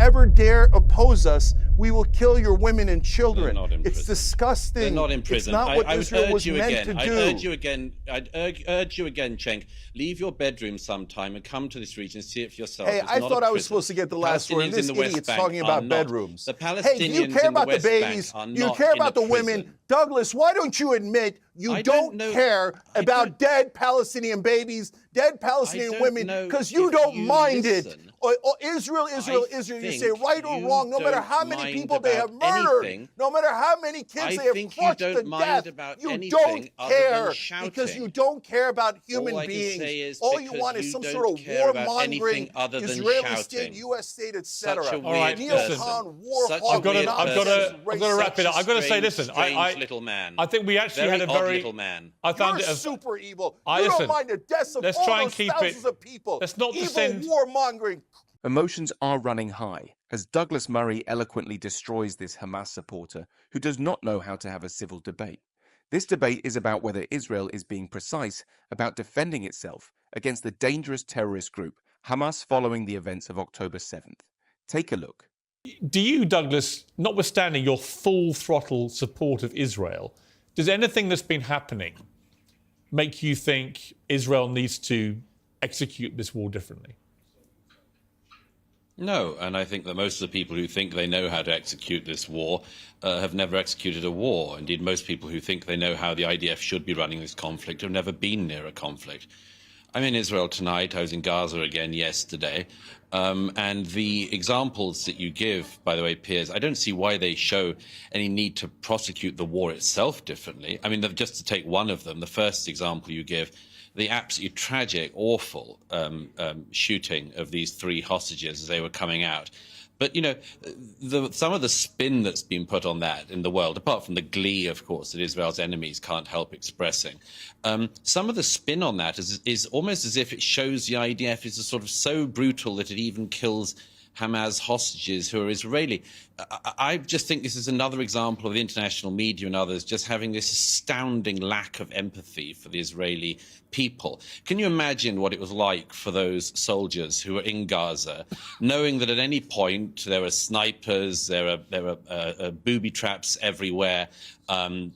ever dare oppose us, we will kill your women and children. They're not in It's prison. disgusting. They're not in prison. It's not what Israel was meant to do. I'd urge you again, Cenk. Leave your bedroom sometime and come to this region and see it for yourself. Hey, I thought I was supposed to get the last word. This idiot's talking about bedrooms. The Palestinians hey, do you care about the babies? You care about the women? Douglas, why don't you admit you don't care about dead Palestinian babies, dead Palestinian women, because you don't mind it? Israel, you say right or wrong, no matter how many people they have murdered, no matter how many kids they have crushed to death, you don't care because you don't care about human beings. All you want is some sort of warmongering, Israeli state, U.S. state, etc. All right, listen. I've got to wrap it up. I've got to say, listen, I think we actually had a very little man. I found You're it super evil. You don't mind the deaths of all those thousands of people. Let's not evil descend. warmongering. Emotions are running high as Douglas Murray eloquently destroys this Hamas supporter who does not know how to have a civil debate. This debate is about whether Israel is being precise about defending itself against the dangerous terrorist group Hamas following the events of October 7th. Take a look. Do you, Douglas, notwithstanding your full throttle support of Israel, does anything that's been happening make you think Israel needs to execute this war differently? No, and I think that most of the people who think they know how to execute this war have never executed a war. Indeed, most people who think they know how the IDF should be running this conflict have never been near a conflict. I'm in Israel tonight. I was in Gaza again yesterday. And the examples that you give, by the way, Piers, I don't see why they show any need to prosecute the war itself differently. I mean, just to take one of them, the first example you give, the absolutely tragic, awful shooting of these 3 hostages as they were coming out. But, you know, some of the spin that's been put on that in the world, apart from the glee, of course, that Israel's enemies can't help expressing, some of the spin on that is almost as if it shows the IDF is sort of so brutal that it even kills Hamas hostages who are Israeli. I just think this is another example of the international media and others just having this astounding lack of empathy for the Israeli people. Can you imagine what it was like for those soldiers who were in Gaza, knowing that at any point there are snipers, there are booby traps everywhere,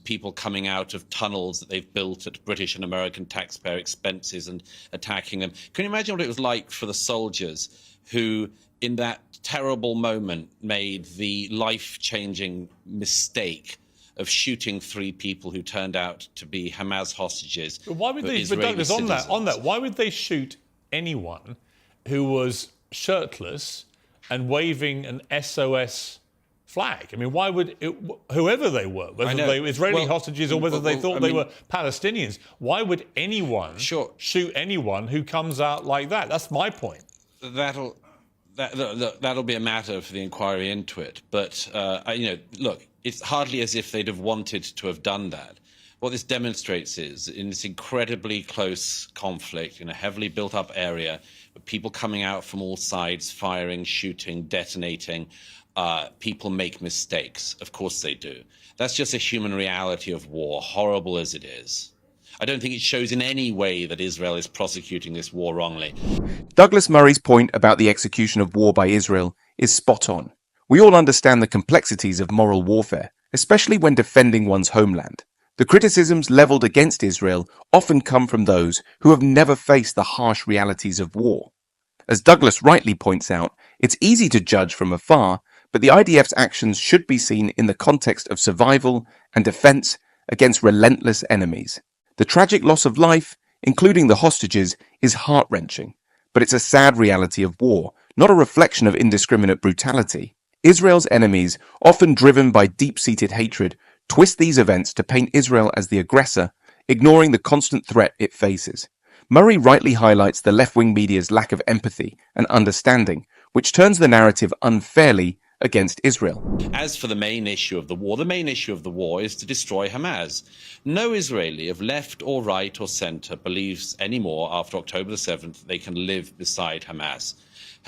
people coming out of tunnels that they've built at British and American taxpayer expenses and attacking them? Can you imagine what it was like for the soldiers who, in that terrible moment, made the life-changing mistake of shooting 3 people who turned out to be Hamas hostages? But why would they? But Douglas, on that, why would they shoot anyone who was shirtless and waving an SOS flag? I mean, why would whoever they were, whether they were Israeli hostages or whether they thought they were Palestinians, why would anyone shoot anyone who comes out like that? That's my point. That'll be a matter for the inquiry into it. But, look, it's hardly as if they'd have wanted to have done that. What this demonstrates is, in this incredibly close conflict, in a heavily built-up area, with people coming out from all sides, firing, shooting, detonating, people make mistakes. Of course they do. That's just a human reality of war, horrible as it is. I don't think it shows in any way that Israel is prosecuting this war wrongly. Douglas Murray's point about the execution of war by Israel is spot on. We all understand the complexities of moral warfare, especially when defending one's homeland. The criticisms leveled against Israel often come from those who have never faced the harsh realities of war. As Douglas rightly points out, it's easy to judge from afar, but the IDF's actions should be seen in the context of survival and defense against relentless enemies. The tragic loss of life, including the hostages, is heart-wrenching, but it's a sad reality of war, not a reflection of indiscriminate brutality. Israel's enemies, often driven by deep-seated hatred, twist these events to paint Israel as the aggressor, ignoring the constant threat it faces. Murray rightly highlights the left-wing media's lack of empathy and understanding, which turns the narrative unfairly against Israel. As for the main issue of the war is to destroy Hamas. No Israeli of left or right or centre believes anymore after October the 7th they can live beside Hamas.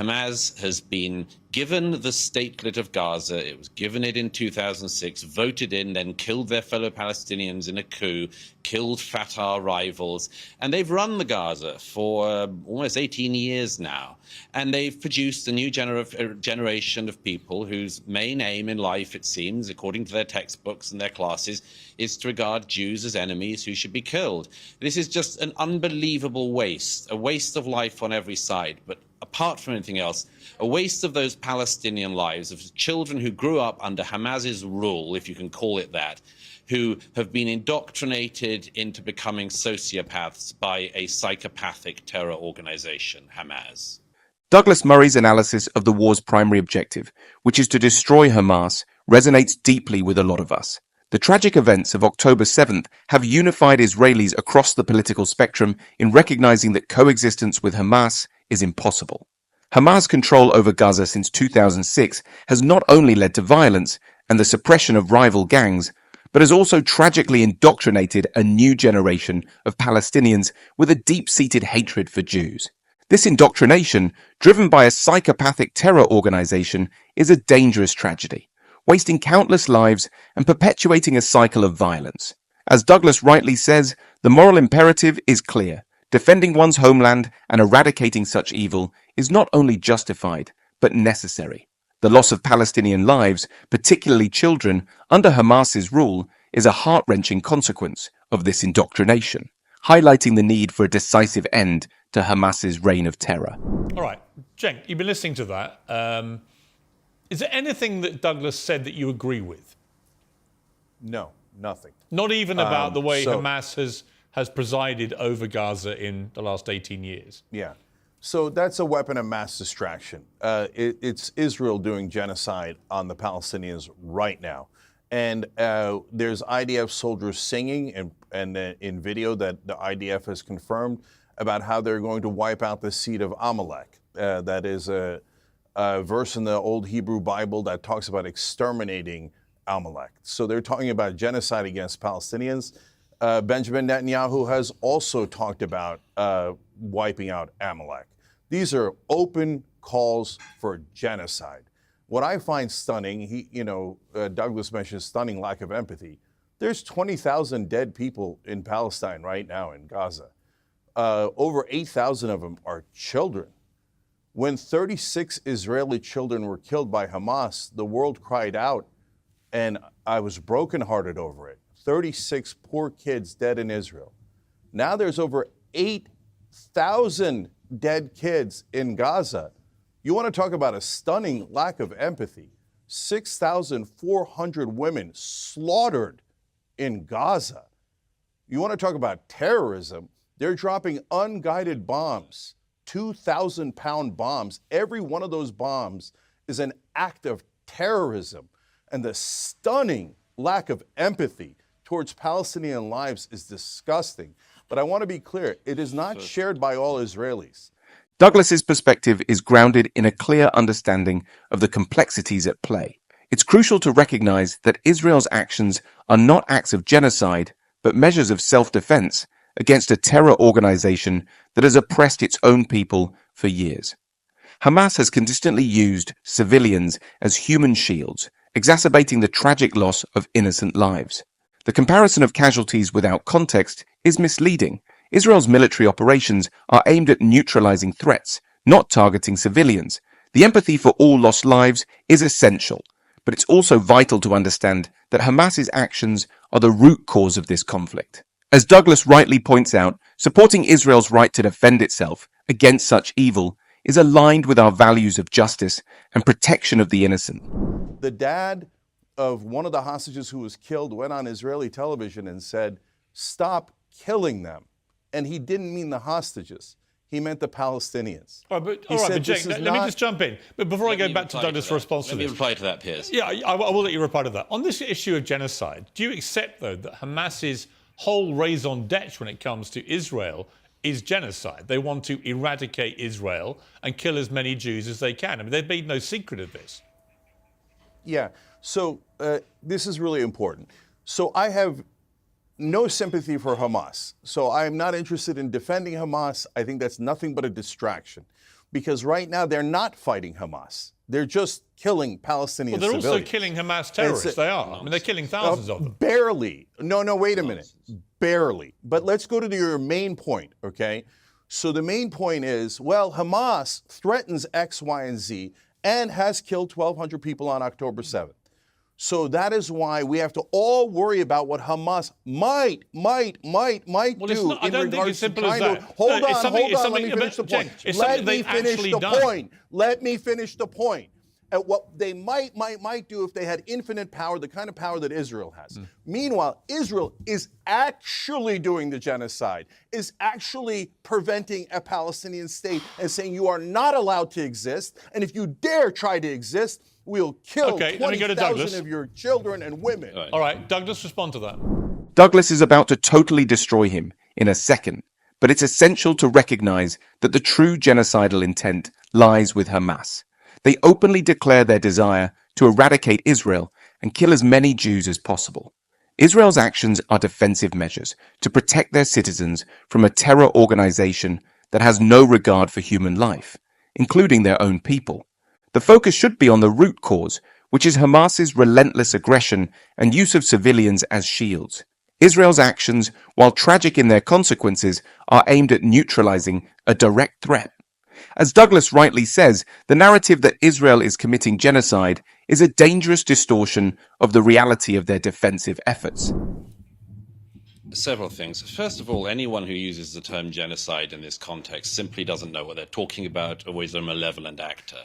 Hamas has been given the statelet of Gaza. It was given it in 2006, voted in, then killed their fellow Palestinians in a coup, killed Fatah rivals. And they've run the Gaza for almost 18 years now. And they've produced a new generation of people whose main aim in life, it seems, according to their textbooks and their classes, is to regard Jews as enemies who should be killed. This is just an unbelievable waste, a waste of life on every side. But apart from anything else, a waste of those Palestinian lives, of children who grew up under Hamas's rule, if you can call it that, who have been indoctrinated into becoming sociopaths by a psychopathic terror organization, Hamas. Douglas Murray's analysis of the war's primary objective, which is to destroy Hamas, resonates deeply with a lot of us. The tragic events of October 7th have unified Israelis across the political spectrum in recognizing that coexistence with Hamas is impossible. Hamas' control over Gaza since 2006 has not only led to violence and the suppression of rival gangs, but has also tragically indoctrinated a new generation of Palestinians with a deep-seated hatred for Jews. This indoctrination, driven by a psychopathic terror organization, is a dangerous tragedy, wasting countless lives and perpetuating a cycle of violence. As Douglas rightly says, the moral imperative is clear. Defending one's homeland and eradicating such evil is not only justified, but necessary. The loss of Palestinian lives, particularly children, under Hamas's rule is a heart-wrenching consequence of this indoctrination, highlighting the need for a decisive end to Hamas's reign of terror. All right, Cenk, you've been listening to that. Is there anything that Douglas said that you agree with? No, nothing. Not even about the way Hamas has presided over Gaza in the last 18 years? Yeah. So that's a weapon of mass distraction. It's Israel doing genocide on the Palestinians right now. And there's IDF soldiers singing and in video that the IDF has confirmed about how they're going to wipe out the seed of Amalek. That is a verse in the old Hebrew Bible that talks about exterminating Amalek. So they're talking about genocide against Palestinians. Benjamin Netanyahu has also talked about wiping out Amalek. These are open calls for genocide. What I find stunning, Douglas mentioned stunning lack of empathy. There's 20,000 dead people in Palestine right now in Gaza. Over 8,000 of them are children. When 36 Israeli children were killed by Hamas, the world cried out, and I was brokenhearted over it. 36 poor kids dead in Israel. Now there's over 8,000 dead kids in Gaza. You want to talk about a stunning lack of empathy. 6,400 women slaughtered in Gaza. You want to talk about terrorism? They're dropping unguided bombs, 2,000-pound bombs. Every one of those bombs is an act of terrorism. And the stunning lack of empathy towards Palestinian lives is disgusting. But I want to be clear, it is not shared by all Israelis. Douglas's perspective is grounded in a clear understanding of the complexities at play. It's crucial to recognize that Israel's actions are not acts of genocide, but measures of self-defense against a terror organization that has oppressed its own people for years. Hamas has consistently used civilians as human shields, exacerbating the tragic loss of innocent lives. The comparison of casualties without context is misleading. Israel's military operations are aimed at neutralizing threats, not targeting civilians. The empathy for all lost lives is essential, but it's also vital to understand that Hamas's actions are the root cause of this conflict. As Douglas rightly points out, supporting Israel's right to defend itself against such evil is aligned with our values of justice and protection of the innocent. The dad of one of the hostages who was killed went on Israeli television and said, "Stop killing them." And he didn't mean the hostages. He meant the Palestinians. All right, but Jake, let me just jump in. But before I go back to Douglas for response to this. Let me reply to that, Piers. Yeah, I will let you reply to that. On this issue of genocide, do you accept, though, that Hamas's whole raison d'etre when it comes to Israel is genocide? They want to eradicate Israel and kill as many Jews as they can. I mean, they've made no secret of this. Yeah, so this is really important. So I have no sympathy for Hamas. So I am not interested in defending Hamas. I think that's nothing but a distraction. because right now they're not fighting Hamas. They're just killing Palestinian civilians. Well, they're also killing Hamas terrorists. They are. I mean, they're killing thousands of them. Barely. No, wait a minute. Barely. But let's go to your main point, okay? So the main point is, well, Hamas threatens X, Y, and Z and has killed 1,200 people on October 7th. So that is why we have to all worry about what Hamas might do I don't think it's simple as that. Hold on, let me finish the point. Let me finish the point. At what they might do if they had infinite power, the kind of power that Israel has. Meanwhile, Israel is actually doing the genocide, is actually preventing a Palestinian state and saying you are not allowed to exist, and if you dare try to exist, we'll kill 20,000 of your children and women. All right, Douglas, respond to that. Douglas is about to totally destroy him in a second, but it's essential to recognize that the true genocidal intent lies with Hamas. They openly declare their desire to eradicate Israel and kill as many Jews as possible. Israel's actions are defensive measures to protect their citizens from a terror organization that has no regard for human life, including their own people. The focus should be on the root cause, which is Hamas's relentless aggression and use of civilians as shields. Israel's actions, while tragic in their consequences, are aimed at neutralizing a direct threat. As Douglas rightly says, the narrative that Israel is committing genocide is a dangerous distortion of the reality of their defensive efforts. Several things. First of all, anyone who uses the term genocide in this context simply doesn't know what they're talking about, or is a malevolent actor.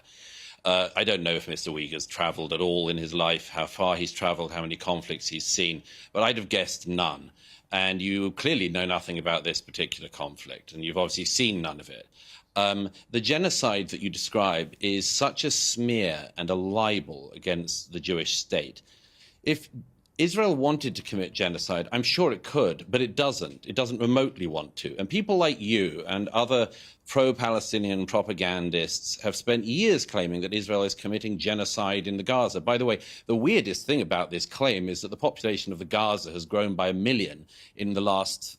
I don't know if Mr. Uyghur's traveled at all in his life, how far he's traveled, how many conflicts he's seen, but I'd have guessed none. And you clearly know nothing about this particular conflict, and you've obviously seen none of it. The genocide that you describe is such a smear and a libel against the Jewish state. If Israel wanted to commit genocide, I'm sure it could, but it doesn't. It doesn't remotely want to. And people like you and other pro-Palestinian propagandists have spent years claiming that Israel is committing genocide in the Gaza. By the way, the weirdest thing about this claim is that the population of the Gaza has grown by 1 million in the last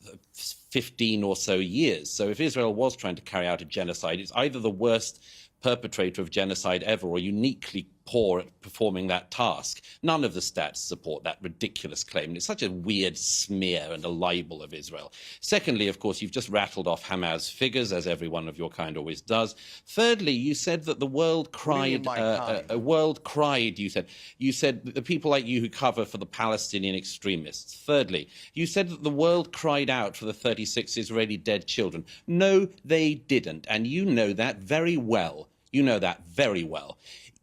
15 or so years. So if Israel was trying to carry out a genocide, it's either the worst perpetrator of genocide ever or uniquely poor at performing that task. None of the stats support that ridiculous claim. And it's such a weird smear and a libel of Israel. Secondly, of course, you've just rattled off Hamas figures, as every one of your kind always does. Thirdly, you said that the world cried. You said that the people like you who cover for the Palestinian extremists. Thirdly, you said that the world cried out for the 36 Israeli dead children. No, they didn't. And you know that very well. You know that very well.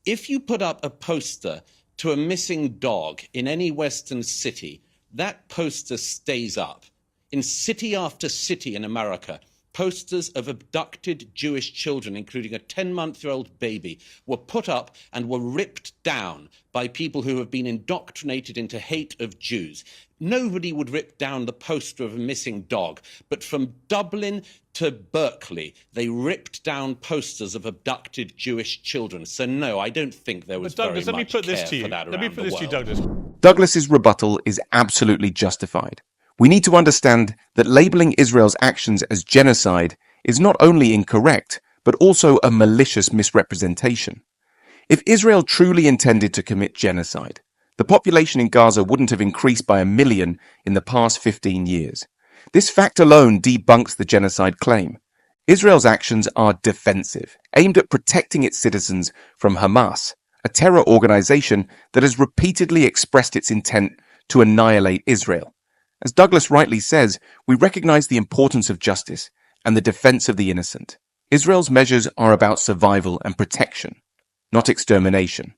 If you put up a poster to a missing dog in any Western city, that poster stays up. In city after city in America, posters of abducted Jewish children, including a 10-month-old baby, were put up and were ripped down by people who have been indoctrinated into hate of Jews. Nobody would rip down the poster of a missing dog, but from Dublin to Berkeley, they ripped down posters of abducted Jewish children. So no, I don't think there was very much care for that around the world. Let me put this to you, Douglas. Douglas's rebuttal is absolutely justified. We need to understand that labeling Israel's actions as genocide is not only incorrect, but also a malicious misrepresentation. If Israel truly intended to commit genocide, the population in Gaza wouldn't have increased by 1 million in the past 15 years. This fact alone debunks the genocide claim. Israel's actions are defensive, aimed at protecting its citizens from Hamas, a terror organization that has repeatedly expressed its intent to annihilate Israel. As Douglas rightly says, we recognize the importance of justice and the defense of the innocent. Israel's measures are about survival and protection, not extermination.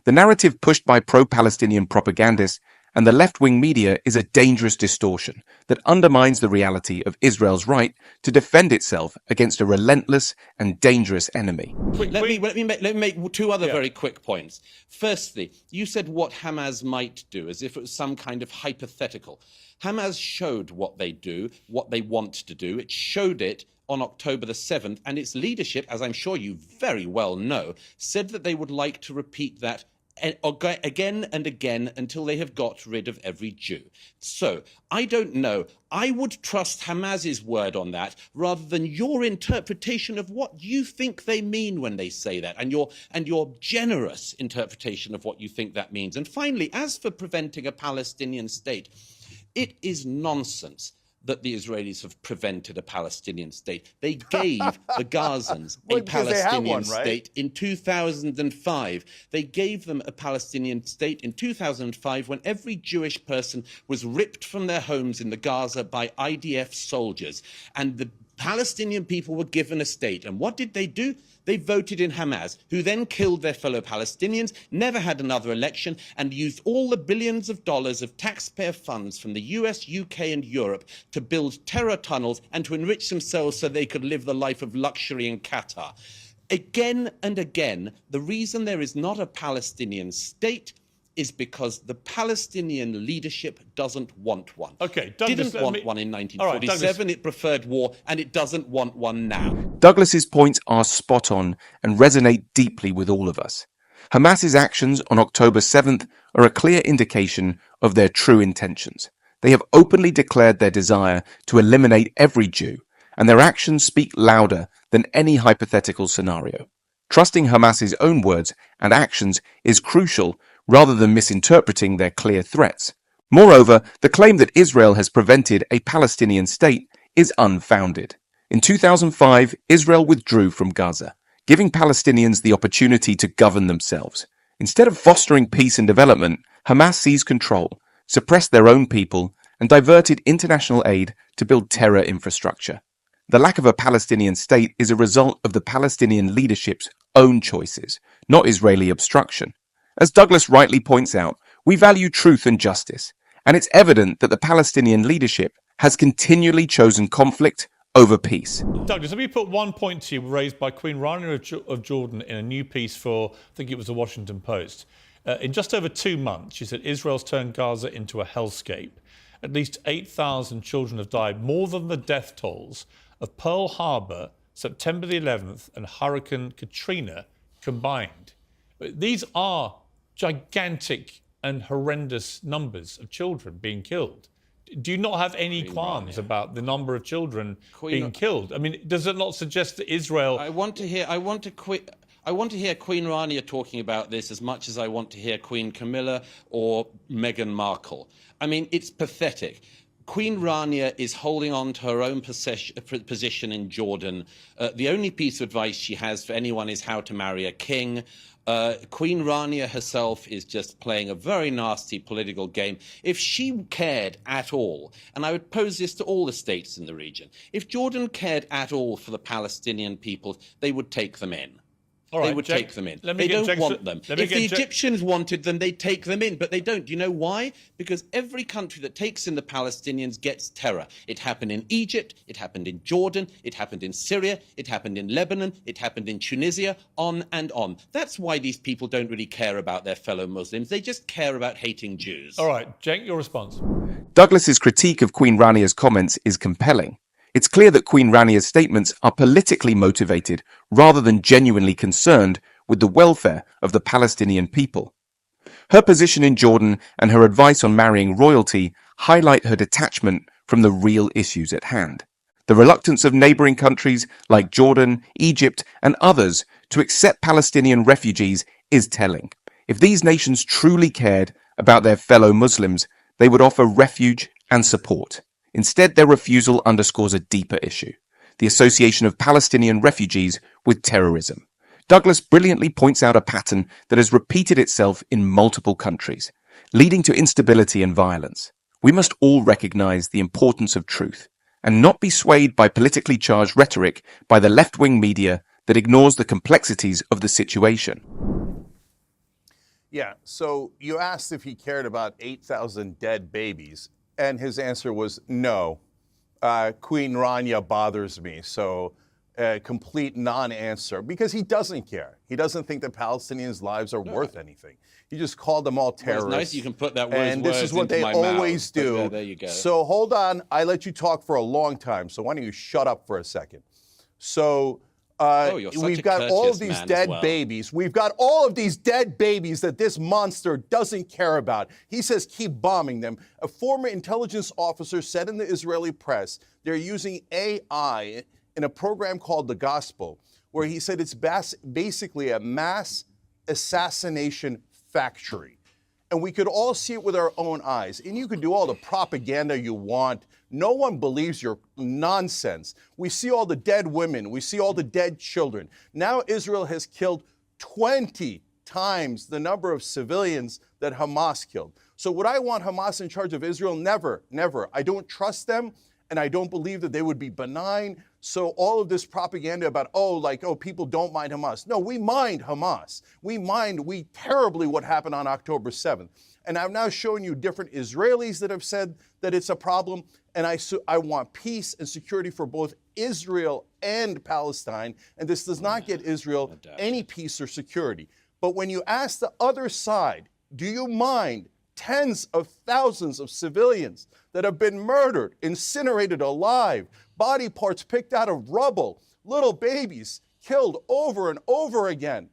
The narrative pushed by pro-Palestinian propagandists and the left-wing media is a dangerous distortion that undermines the reality of Israel's right to defend itself against a relentless and dangerous enemy. Let me make two other very quick points. Firstly, you said what Hamas might do, as if it was some kind of hypothetical. Hamas showed what they do, what they want to do. It showed it on October the 7th, and its leadership, as I'm sure you very well know, said that they would like to repeat that again and again until they have got rid of every Jew. So I don't know. I would trust Hamas's word on that rather than your interpretation of what you think they mean when they say that, and your generous interpretation of what you think that means. And finally, as for preventing a Palestinian state, it is nonsense that the Israelis have prevented a Palestinian state. They gave the Gazans a Palestinian state in 2005. They gave them a Palestinian state in 2005 when every Jewish person was ripped from their homes in the Gaza by IDF soldiers. And the Palestinian people were given a state. And what did they do? They voted in Hamas, who then killed their fellow Palestinians, never had another election, and used all the billions of dollars of taxpayer funds from the US, UK, and Europe to build terror tunnels and to enrich themselves so they could live the life of luxury in Qatar. Again and again, the reason there is not a Palestinian state is because the Palestinian leadership doesn't want one. Okay, Douglas, didn't want one in 1947. It preferred war, and it doesn't want one now. Douglas's points are spot on and resonate deeply with all of us. Hamas's actions on October 7th are a clear indication of their true intentions. They have openly declared their desire to eliminate every Jew, and their actions speak louder than any hypothetical scenario. Trusting Hamas's own words and actions is crucial rather than misinterpreting their clear threats. Moreover, the claim that Israel has prevented a Palestinian state is unfounded. In 2005, Israel withdrew from Gaza, giving Palestinians the opportunity to govern themselves. Instead of fostering peace and development, Hamas seized control, suppressed their own people, and diverted international aid to build terror infrastructure. The lack of a Palestinian state is a result of the Palestinian leadership's own choices, not Israeli obstruction. As Douglas rightly points out, we value truth and justice, and it's evident that the Palestinian leadership has continually chosen conflict over peace. Douglas, let me put one point to you raised by Queen Rania of Jordan in a new piece for, I think it was the Washington Post. In just over 2 months, she said Israel's turned Gaza into a hellscape. At least 8,000 children have died, more than the death tolls of Pearl Harbor, September the 11th, and Hurricane Katrina combined. These are gigantic and horrendous numbers of children being killed. Do you not have any qualms about the number of children being killed? I mean, does it not suggest that Israel... I want to hear Queen Rania talking about this as much as I want to hear Queen Camilla or Meghan Markle. I mean, it's pathetic. Queen Rania is holding on to her own position in Jordan. The only piece of advice she has for anyone is how to marry a king. Queen Rania herself is just playing a very nasty political game. If she cared at all, and I would pose this to all the states in the region, if Jordan cared at all for the Palestinian people, they would take them in. They would take them in. They don't want them. If the Egyptians wanted them, they'd take them in, but they don't. Do you know why? Because every country that takes in the Palestinians gets terror. It happened in Egypt, it happened in Jordan, it happened in Syria, it happened in Lebanon, it happened in Tunisia, on and on. That's why these people don't really care about their fellow Muslims. They just care about hating Jews. All right, Cenk, your response. Douglas's critique of Queen Rania's comments is compelling. It's clear that Queen Rania's statements are politically motivated rather than genuinely concerned with the welfare of the Palestinian people. Her position in Jordan and her advice on marrying royalty highlight her detachment from the real issues at hand. The reluctance of neighboring countries like Jordan, Egypt, and others to accept Palestinian refugees is telling. If these nations truly cared about their fellow Muslims, they would offer refuge and support. Instead, their refusal underscores a deeper issue, the association of Palestinian refugees with terrorism. Douglas brilliantly points out a pattern that has repeated itself in multiple countries, leading to instability and violence. We must all recognize the importance of truth and not be swayed by politically charged rhetoric by the left-wing media that ignores the complexities of the situation. Yeah, so you asked if he cared about 8,000 dead babies. And his answer was no. Queen Rania bothers me, so complete non-answer, because he doesn't care. He doesn't think the Palestinians' lives are worth anything. He just called them all terrorists. Well, it's nice you can put that word and this is what they always do. There you go. So hold on, I let you talk for a long time, so why don't you shut up for a second? So We've got all of these dead babies. We've got all of these dead babies that this monster doesn't care about. He says keep bombing them. A former intelligence officer said in the Israeli press they're using AI in a program called The Gospel, where he said it's basically a mass assassination factory. And we could all see it with our own eyes. And you could do all the propaganda you want. No one believes your nonsense. We see all the dead women. We see all the dead children. Now Israel has killed 20 times the number of civilians that Hamas killed. So would I want Hamas in charge of Israel? Never, never. I don't trust them, and I don't believe that they would be benign. So all of this propaganda about, people don't mind Hamas. No, we mind Hamas. We terribly what happened on October 7th. And I'm now showing you different Israelis that have said that it's a problem. And I want peace and security for both Israel and Palestine. And this does not get Israel any peace or security. But when you ask the other side, do you mind tens of thousands of civilians that have been murdered, incinerated alive, body parts picked out of rubble, little babies killed over and over again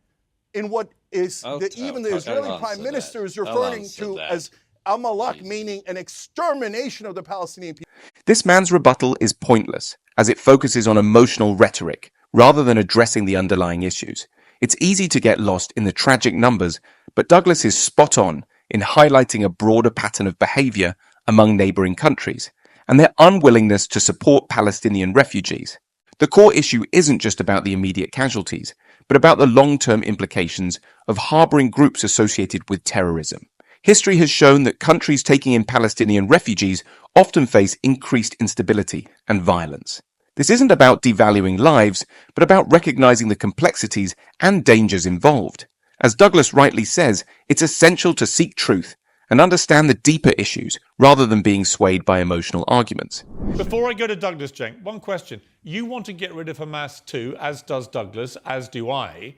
in what is even the Israeli prime minister is referring to as Amalek, meaning an extermination of the Palestinian people. This man's rebuttal is pointless, as it focuses on emotional rhetoric rather than addressing the underlying issues. It's easy to get lost in the tragic numbers, but Douglas is spot on in highlighting a broader pattern of behavior among neighboring countries and their unwillingness to support Palestinian refugees. The core issue isn't just about the immediate casualties, but about the long-term implications of harboring groups associated with terrorism. History has shown that countries taking in Palestinian refugees often face increased instability and violence. This isn't about devaluing lives, but about recognizing the complexities and dangers involved. As Douglas rightly says, it's essential to seek truth and understand the deeper issues rather than being swayed by emotional arguments. Before I go to Douglas, Cenk, one question. You want to get rid of Hamas too, as does Douglas, as do I.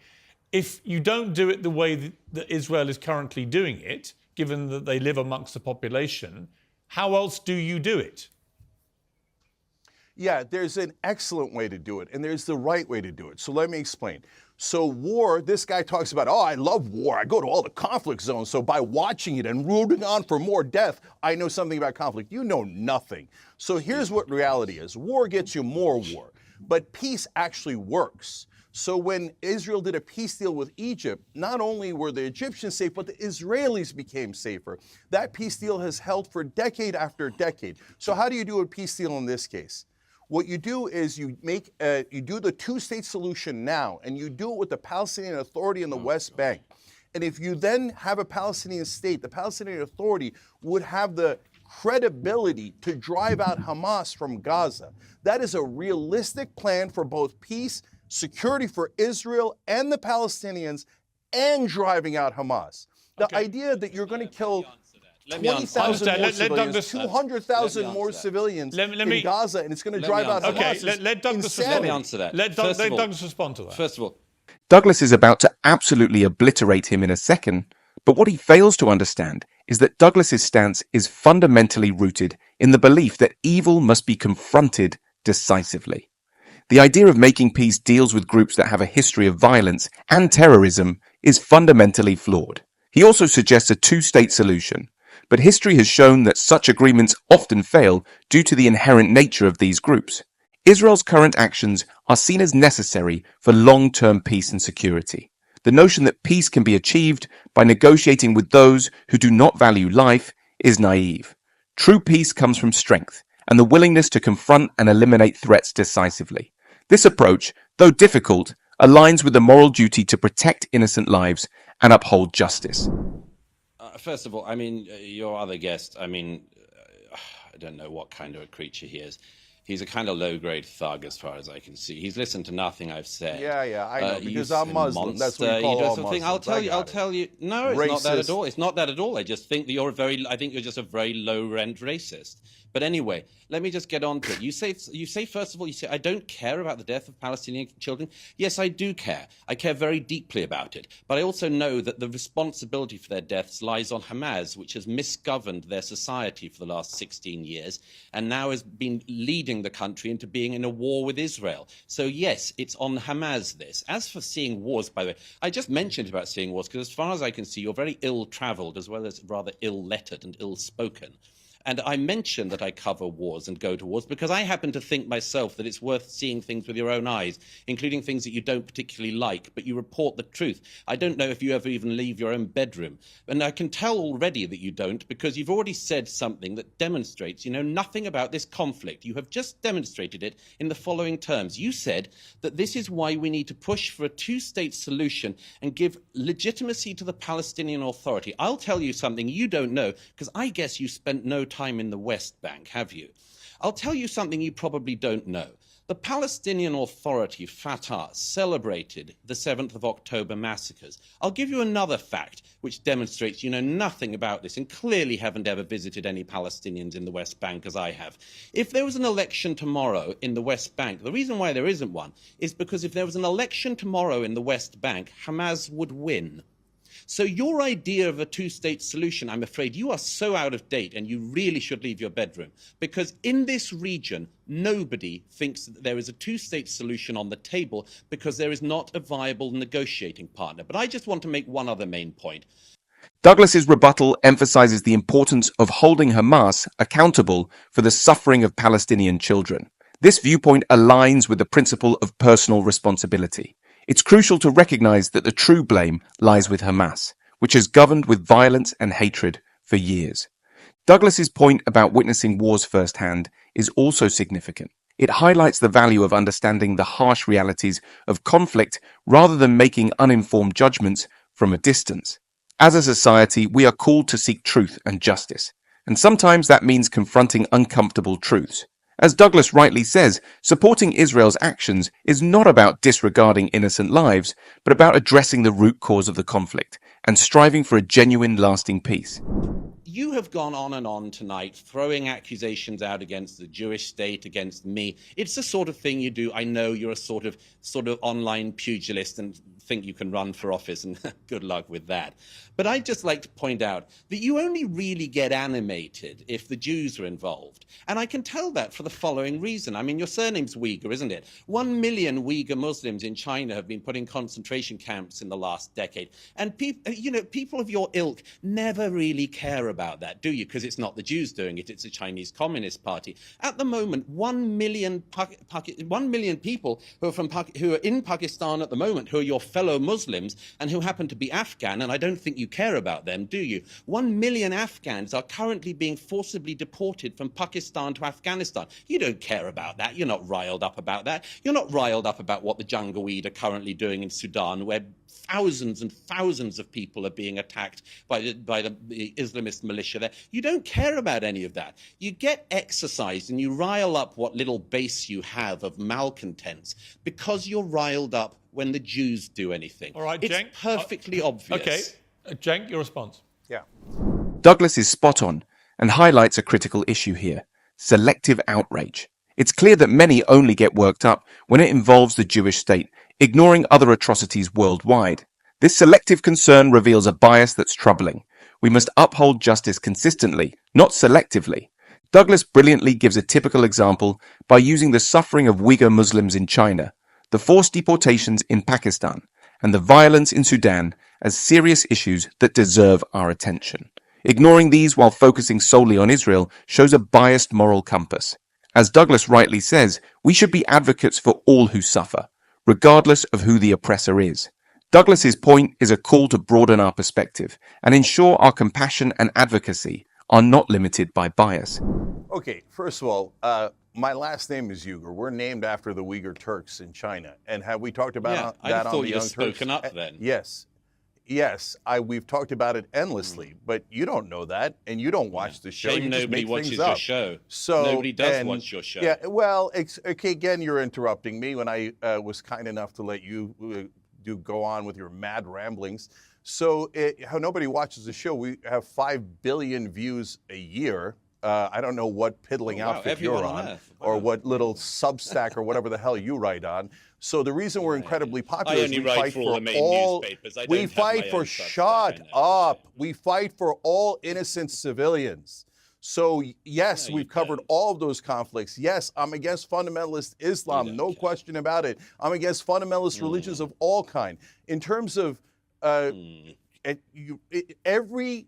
If you don't do it the way that Israel is currently doing it, given that they live amongst the population, how else do you do it? Yeah, there's an excellent way to do it, and there's the right way to do it. So let me explain. So war, this guy talks about, I love war. I go to all the conflict zones. So by watching it and rooting on for more death, I know something about conflict. You know nothing. So here's what reality is. War gets you more war, but peace actually works. So when Israel did a peace deal with Egypt, not only were the Egyptians safe, but the Israelis became safer. That peace deal has held for decade after decade. So how do you do a peace deal in this case? What you do is you do the two-state solution now, and you do it with the Palestinian Authority in the West Bank. And if you then have a Palestinian state, the Palestinian Authority would have the credibility to drive out Hamas from Gaza. That is a realistic plan for both peace, security for Israel and the Palestinians, and driving out Hamas. The idea that you're going to kill 20,000 more civilians, 200,000 more civilians in Gaza, and it's going to drive out Hamas. Let Douglas respond to that. First of all, Douglas is about to absolutely obliterate him in a second, but what he fails to understand is that Douglas's stance is fundamentally rooted in the belief that evil must be confronted decisively. The idea of making peace deals with groups that have a history of violence and terrorism is fundamentally flawed. He also suggests a two-state solution, but history has shown that such agreements often fail due to the inherent nature of these groups. Israel's current actions are seen as necessary for long-term peace and security. The notion that peace can be achieved by negotiating with those who do not value life is naive. True peace comes from strength and the willingness to confront and eliminate threats decisively. This approach, though difficult, aligns with the moral duty to protect innocent lives and uphold justice. First of all, your other guest, I don't know what kind of a creature he is. He's a kind of low-grade thug, as far as I can see. He's listened to nothing I've said. Yeah, I know, because I'm Muslim. That's what you call all Muslims. I'll tell you. No, it's not that at all. It's not that at all. I just think that you're just a very low-rent racist. But anyway, let me just get on to it. You say first of all, I don't care about the death of Palestinian children. Yes, I do care. I care very deeply about it. But I also know that the responsibility for their deaths lies on Hamas, which has misgoverned their society for the last 16 years and now has been leading goading the country into being in a war with Israel. So yes, it's on Hamas this. As for seeing wars, by the way, I just mentioned about seeing wars because as far as I can see, you're very ill-traveled as well as rather ill-lettered and ill-spoken. And I mention that I cover wars and go to wars because I happen to think myself that it's worth seeing things with your own eyes, including things that you don't particularly like, but you report the truth. I don't know if you ever even leave your own bedroom. And I can tell already that you don't because you've already said something that demonstrates you know nothing about this conflict. You have just demonstrated it in the following terms. You said that this is why we need to push for a two-state solution and give legitimacy to the Palestinian Authority. I'll tell you something you don't know because I guess you spent no time in the West Bank, have you? I'll tell you something you probably don't know. The Palestinian Authority, Fatah, celebrated the 7th of October massacres. I'll give you another fact which demonstrates you know nothing about this and clearly haven't ever visited any Palestinians in the West Bank as I have. If there was an election tomorrow in the West Bank, the reason why there isn't one is because if there was an election tomorrow in the West Bank, Hamas would win. So your idea of a two-state solution, I'm afraid you are so out of date and you really should leave your bedroom. Because in this region, nobody thinks that there is a two-state solution on the table because there is not a viable negotiating partner. But I just want to make one other main point. Douglas's rebuttal emphasizes the importance of holding Hamas accountable for the suffering of Palestinian children. This viewpoint aligns with the principle of personal responsibility. It's crucial to recognize that the true blame lies with Hamas, which has governed with violence and hatred for years. Douglas's point about witnessing wars firsthand is also significant. It highlights the value of understanding the harsh realities of conflict rather than making uninformed judgments from a distance. As a society, we are called to seek truth and justice, and sometimes that means confronting uncomfortable truths. As Douglas rightly says, supporting Israel's actions is not about disregarding innocent lives, but about addressing the root cause of the conflict and striving for a genuine, lasting peace. You have gone on and on tonight, throwing accusations out against the Jewish state, against me. It's the sort of thing you do. I know you're a sort of online pugilist and think you can run for office, and good luck with that. But I'd just like to point out that you only really get animated if the Jews are involved. And I can tell that for the following reason. I mean, your surname's Uyghur, isn't it? 1 million Uyghur Muslims in China have been put in concentration camps in the last decade. And people of your ilk never really care about that, do you? Because it's not the Jews doing it, it's the Chinese Communist Party. At the moment, 1 million people who are in Pakistan at the moment, who are your fellow Muslims and who happen to be Afghan, and I don't think you care about them, do you? 1 million Afghans are currently being forcibly deported from Pakistan to Afghanistan. You don't care about that. You're not riled up about that. You're not riled up about what the Janjaweed are currently doing in Sudan, where thousands and thousands of people are being attacked by the Islamist militia there. You don't care about any of that. You get exercised and you rile up what little base you have of malcontents because you're riled up when the Jews do anything. All right, it's Cenk, perfectly obvious. Okay, Cenk, your response. Yeah. Douglas is spot on and highlights a critical issue here: selective outrage. It's clear that many only get worked up when it involves the Jewish state, ignoring other atrocities worldwide. This selective concern reveals a bias that's troubling. We must uphold justice consistently, not selectively. Douglas brilliantly gives a typical example by using the suffering of Uyghur Muslims in China, the forced deportations in Pakistan, and the violence in Sudan as serious issues that deserve our attention. Ignoring these while focusing solely on Israel shows a biased moral compass. As Douglas rightly says, we should be advocates for all who suffer, regardless of who the oppressor is. Douglas's point is a call to broaden our perspective and ensure our compassion and advocacy are not limited by bias. Okay, first of all, my last name is Uyghur. We're named after the Uyghur Turks in China. And have we talked about that on the Young Turks? I thought you'd spoken up then. Yes. Yes, we've talked about it endlessly, but you don't know that, and you don't watch the show. Shame nobody watches your show. So, nobody does watch your show. Yeah, well, okay, again, you're interrupting me when I was kind enough to let you go on with your mad ramblings. So how nobody watches the show, we have 5 billion views a year. I don't know what piddling outfit you're on, or what little Substack or whatever the hell you write on. So the reason we're incredibly popular is we fight for all. We fight for shut up. We fight for all innocent civilians. So yes, No, you we've covered don't. all of those conflicts. Yes, I'm against fundamentalist Islam, no question about it. I'm against fundamentalist religions of all kind. In terms of every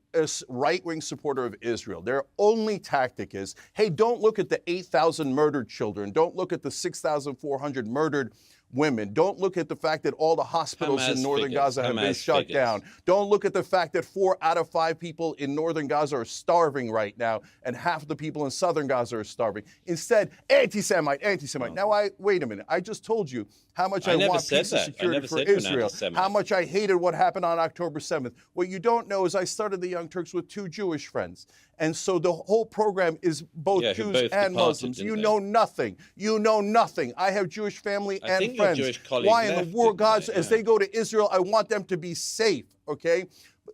right-wing supporter of Israel, their only tactic is, hey, don't look at the 8,000 murdered children. Don't look at the 6,400 murdered women. Don't look at the fact that all the hospitals Hamas in northern figures, Gaza have been Hamas shut figures. down. Don't look at the fact that 4 out of 5 people in northern Gaza are starving right now, and half of the people in southern Gaza are starving. Instead, anti-Semite, anti-Semite. Now, wait a minute. I just told you how much I want peace and security for Israel, how much I hated what happened on October 7th. What you don't know is I started the Young Turks with 2 Jewish friends. And so the whole program is both Jews and Muslims. You know nothing. You know nothing. I have Jewish family and friends. Why in the world, God, as they go to Israel, I want them to be safe, okay?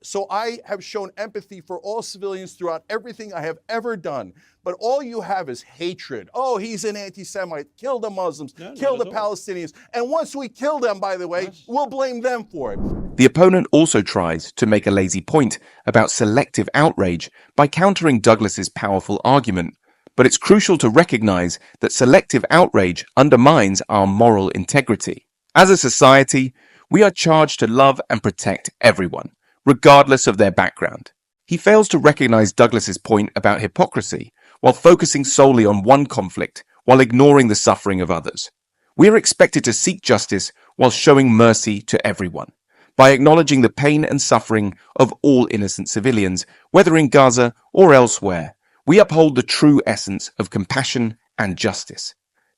So I have shown empathy for all civilians throughout everything I have ever done. But all you have is hatred. Oh, he's an anti-Semite. Kill the Muslims. Kill the Palestinians. And once we kill them, by the way, we'll blame them for it. The opponent also tries to make a lazy point about selective outrage by countering Douglas's powerful argument. But it's crucial to recognize that selective outrage undermines our moral integrity. As a society, we are charged to love and protect everyone, regardless of their background. He fails to recognize Douglas's point about hypocrisy while focusing solely on one conflict while ignoring the suffering of others. We are expected to seek justice while showing mercy to everyone, by acknowledging the pain and suffering of all innocent civilians, whether in Gaza or elsewhere. We uphold the true essence of compassion and justice.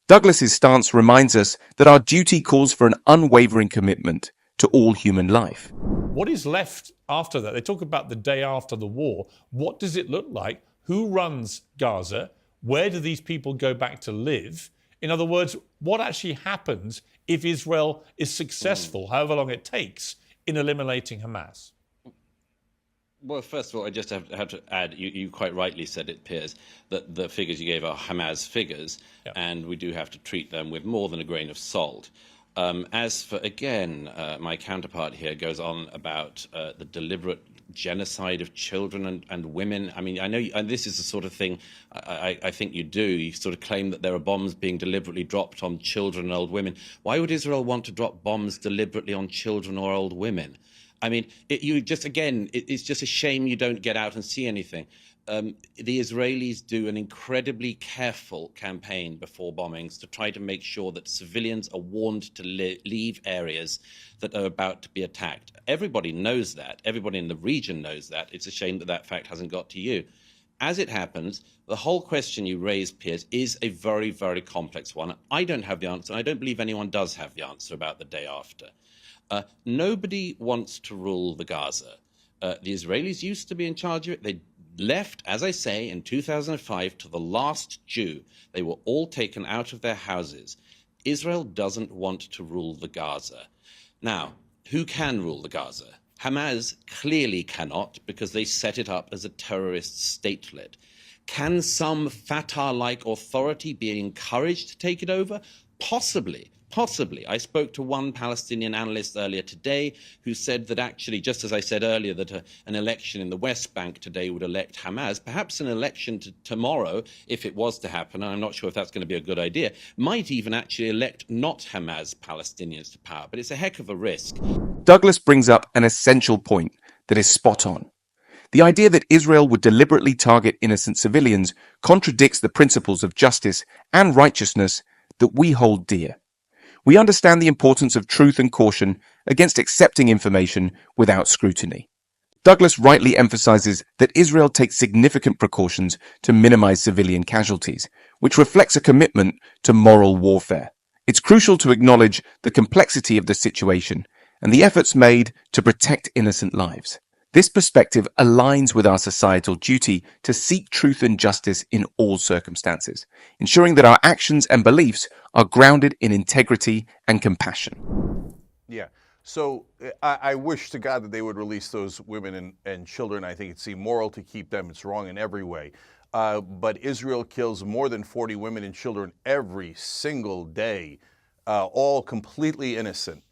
Douglas's stance reminds us that our duty calls for an unwavering commitment to all human life. What is left after that? They talk about the day after the war. What does it look like? Who runs Gaza? Where do these people go back to live? In other words, what actually happens if Israel is successful, however long it takes, in eliminating Hamas? Well, first of all, I just have to add, you quite rightly said it, Piers, that the figures you gave are Hamas figures, and we do have to treat them with more than a grain of salt. As for, again, my counterpart here goes on about the deliberate genocide of children and women. I mean, I know, and this is the sort of thing I think you do. You sort of claim that there are bombs being deliberately dropped on children and old women. Why would Israel want to drop bombs deliberately on children or old women? I mean, it's just a shame you don't get out and see anything. The Israelis do an incredibly careful campaign before bombings to try to make sure that civilians are warned to leave areas that are about to be attacked. Everybody knows that. Everybody in the region knows that. It's a shame that that fact hasn't got to you. As it happens, the whole question you raised, Piers, is a very, very complex one. I don't have the answer, and I don't believe anyone does have the answer about the day after. Nobody wants to rule the Gaza. The Israelis used to be in charge of it. They left, as I say, in 2005 to the last Jew. They were all taken out of their houses. Israel doesn't want to rule the Gaza. Now, who can rule the Gaza? Hamas clearly cannot, because they set it up as a terrorist statelet. Can some Fatah-like authority be encouraged to take it over? Possibly. Possibly. I spoke to one Palestinian analyst earlier today who said that actually, just as I said earlier, that an election in the West Bank today would elect Hamas, perhaps an election tomorrow, if it was to happen, and I'm not sure if that's going to be a good idea, might even actually elect not Hamas Palestinians to power. But it's a heck of a risk. Douglas brings up an essential point that is spot on. The idea that Israel would deliberately target innocent civilians contradicts the principles of justice and righteousness that we hold dear. We understand the importance of truth and caution against accepting information without scrutiny. Douglas rightly emphasizes that Israel takes significant precautions to minimize civilian casualties, which reflects a commitment to moral warfare. It's crucial to acknowledge the complexity of the situation and the efforts made to protect innocent lives. This perspective aligns with our societal duty to seek truth and justice in all circumstances, ensuring that our actions and beliefs are grounded in integrity and compassion. Yeah. So I wish to God that they would release those women and children. I think it's immoral to keep them. It's wrong in every way. But Israel kills more than 40 women and children every single day. all completely innocent.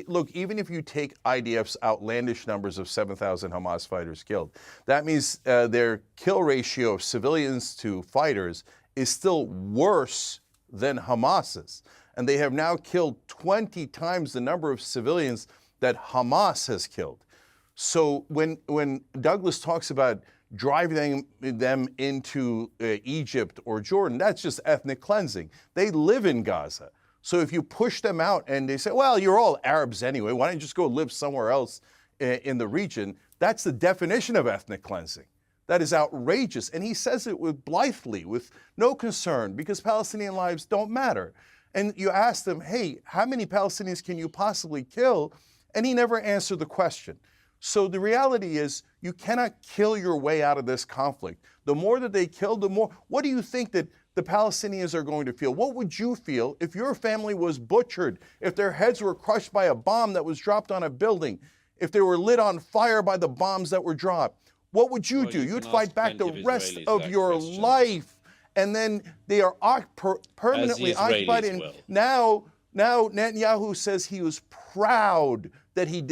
Look, even if you take IDF's outlandish numbers of 7,000 Hamas fighters killed, that means their kill ratio of civilians to fighters is still worse than Hamas's. And they have now killed 20 times the number of civilians that Hamas has killed. So when Douglas talks about driving them into Egypt or Jordan, that's just ethnic cleansing. They live in Gaza. So if you push them out and they say, well, you're all Arabs anyway, why don't you just go live somewhere else in the region? That's the definition of ethnic cleansing. That is outrageous. And he says it with blithely, with no concern, because Palestinian lives don't matter. And you ask them, hey, how many Palestinians can you possibly kill? And he never answered the question. So the reality is you cannot kill your way out of this conflict. The more that they kill, the more, what do you think that the Palestinians are going to feel? What would you feel if your family was butchered, if their heads were crushed by a bomb that was dropped on a building, if they were lit on fire by the bombs that were dropped? What would you do? You'd fight back the rest of your life. And then they are permanently occupied. And now Netanyahu says he was proud that he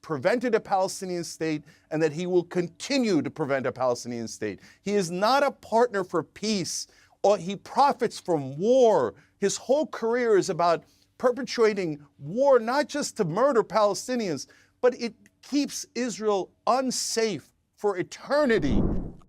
prevented a Palestinian state and that he will continue to prevent a Palestinian state. He is not a partner for peace. He profits from war. His whole career is about perpetuating war, not just to murder Palestinians, but it keeps Israel unsafe for eternity.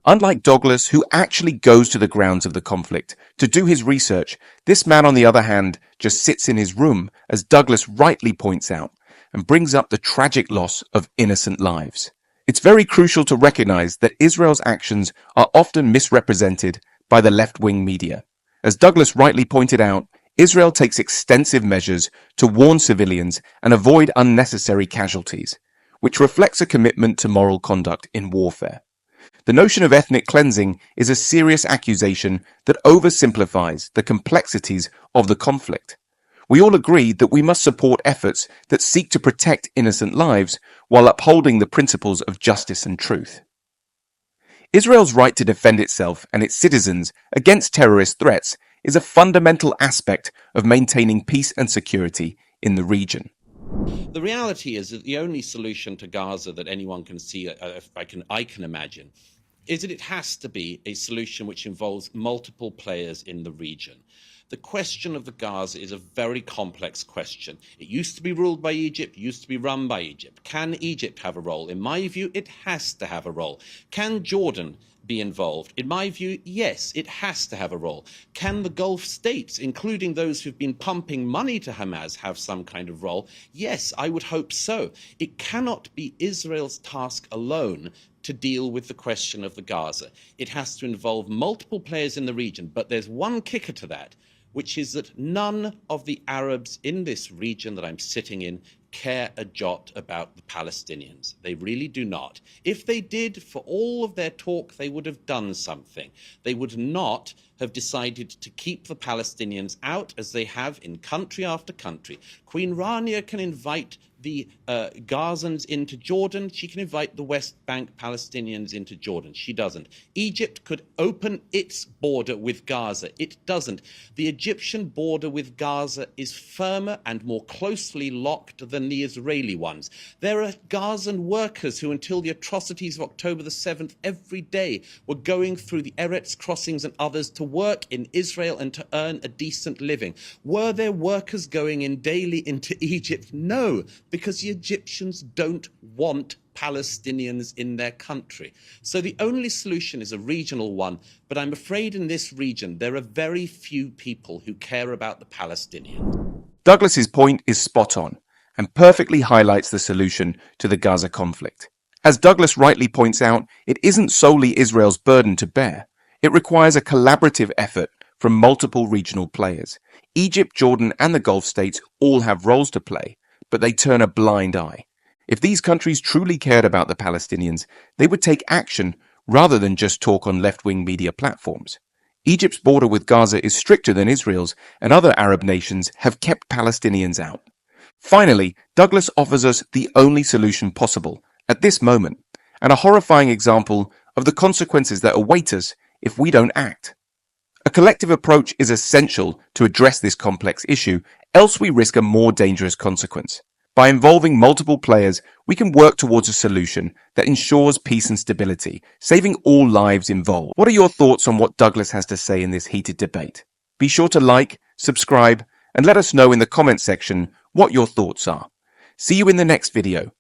Unlike Douglas, who actually goes to the grounds of the conflict to do his research, this man, on the other hand, just sits in his room, as Douglas rightly points out, and brings up the tragic loss of innocent lives. It's very crucial to recognize that Israel's actions are often misrepresented by the left-wing media. As Douglas rightly pointed out, Israel takes extensive measures to warn civilians and avoid unnecessary casualties, which reflects a commitment to moral conduct in warfare. The notion of ethnic cleansing is a serious accusation that oversimplifies the complexities of the conflict. We all agree that we must support efforts that seek to protect innocent lives while upholding the principles of justice and truth. Israel's right to defend itself and its citizens against terrorist threats is a fundamental aspect of maintaining peace and security in the region. The reality is that the only solution to Gaza that anyone can see, I can imagine, is that it has to be a solution which involves multiple players in the region. The question of the Gaza is a very complex question. It used to be ruled by Egypt, used to be run by Egypt. Can Egypt have a role? In my view, it has to have a role. Can Jordan be involved? In my view, yes, it has to have a role. Can the Gulf states, including those who've been pumping money to Hamas, have some kind of role? Yes, I would hope so. It cannot be Israel's task alone to deal with the question of the Gaza. It has to involve multiple players in the region, but there's one kicker to that, which is that none of the Arabs in this region that I'm sitting in care a jot about the Palestinians. They really do not. If they did, for all of their talk, they would have done something. They would not have decided to keep the Palestinians out, as they have in country after country. Queen Rania can invite the Gazans into Jordan. She can invite the West Bank Palestinians into Jordan. She doesn't. Egypt could open its border with Gaza. It doesn't. The Egyptian border with Gaza is firmer and more closely locked than the Israeli ones. There are Gazan workers who, until the atrocities of October the 7th, every day were going through the Eretz crossings and others to work in Israel and to earn a decent living. Were there workers going in daily into Egypt? No, because the Egyptians don't want Palestinians in their country. So the only solution is a regional one, but I'm afraid in this region there are very few people who care about the Palestinians. Douglas's point is spot on and perfectly highlights the solution to the Gaza conflict. As Douglas rightly points out, it isn't solely Israel's burden to bear. It requires a collaborative effort from multiple regional players. Egypt, Jordan, and the Gulf states all have roles to play, but they turn a blind eye. If these countries truly cared about the Palestinians, they would take action rather than just talk on left-wing media platforms. Egypt's border with Gaza is stricter than Israel's, and other Arab nations have kept Palestinians out. Finally, Douglas offers us the only solution possible at this moment, and a horrifying example of the consequences that await us if we don't act. A collective approach is essential to address this complex issue, else we risk a more dangerous consequence. By involving multiple players, we can work towards a solution that ensures peace and stability, saving all lives involved. What are your thoughts on what Douglas has to say in this heated debate? Be sure to like, subscribe, and let us know in the comment section what your thoughts are. See you in the next video.